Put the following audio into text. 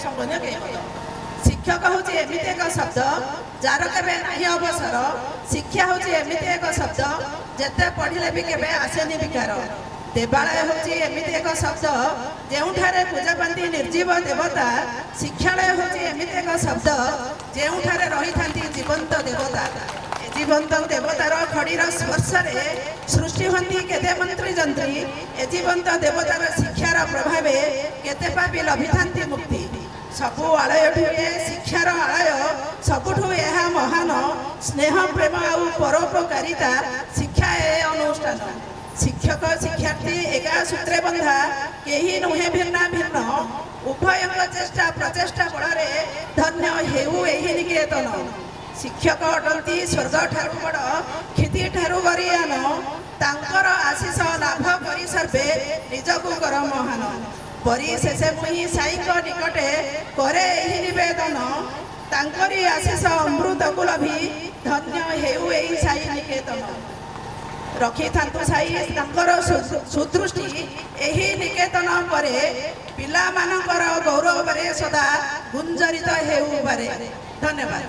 ସମ୍ବନ୍ଧୀୟ କେହି ପଦ। ଶିକ୍ଷକ ହେଉଛି ଏମିତି ଏକ ଶବ୍ଦ ଯାହାର କେବେ ନାହିଁ ଅବସର। ଶିକ୍ଷା ହେଉଛି ଏମିତି ଏକ ଶବ୍ଦ ଯେତେ ପଢ଼ିଲେ ବି କେବେ ଆସେନି ବିକାର। ଦେବାଳୟ ହେଉଛି ଏମିତି ଏକ ଶବ୍ଦ ଯେଉଁଠାରେ ପୂଜା ପାଆନ୍ତି ନିର୍ଜୀବ ଦେବତା। ଶିକ୍ଷାଳୟ ହେଉଛି ଏମିତି ଏକ ଶବ୍ଦ ଯେଉଁଠାରେ ରହିଥାନ୍ତି ଜୀବନ୍ତ ଦେବତା। ଜୀବନ୍ତ ଦେବତାର ଖଡ଼ିର ସ୍ପର୍ଶରେ ସୃଷ୍ଟି ହୁଅନ୍ତି କେତେ ମନ୍ତ୍ରୀ ଯନ୍ତ୍ରୀ। ଏ ଜୀବନ୍ତ ଦେବତାର ଶିକ୍ଷାର ପ୍ରଭାବେ କେତେ ପାପୀ ଲଭିଥାନ୍ତି ମୁକ୍ତି। ସବୁ ଆଳୟଠୁ ଏ ଶିକ୍ଷାର ଆଳୟ, ସବୁଠୁ ଏହା ମହାନ। ସ୍ନେହ ପ୍ରେମ ଆଉ ପରୋପକାରିତା ଶିକ୍ଷା ଏ ଅନୁଷ୍ଠାନ। ଶିକ୍ଷକ ଶିକ୍ଷାର୍ଥୀ ଏକା ସୂତ୍ରେ ବନ୍ଧା, କେହି ନୁହେଁ ଭିନ୍ନ ଭିନ୍ନ। ଉଭୟଙ୍କ ଚେଷ୍ଟା ପ୍ରଚେଷ୍ଟା ବଳରେ ଧନ୍ୟ ହେଉ ଏହି ନିକେତନ। ଶିକ୍ଷକ ଅଟନ୍ତି ସ୍ୱର୍ଗ ଠାରୁ ବଡ଼, କ୍ଷିତି ଠାରୁ ବରିଆନ। ତାଙ୍କର ଆଶିଷ ଲାଭ କରି ସର୍ବେ ନିଜକୁ କର ମହାନ। ପରିଶେଷେ ମୁହିଁ ସାଇଙ୍କ ନିକଟେ କରେ ଏହି ନିବେଦନ। ତାଙ୍କରି ଆଶିଷ ଅମୃତକୁ ଲଭି ଧନ୍ୟ ହେଉ ଏହି ସାଇ ନିକେତନ। ରଖିଥାନ୍ତୁ ସାଇ ତାଙ୍କର ସୁଦୃଷ୍ଟି ଏହି ନିକେତନ ପରେ। ପିଲାମାନଙ୍କର ଗୌରବରେ ସଦା ଗୁଞ୍ଜରିତ ହେଉ ପାରେ। ଧନ୍ୟବାଦ।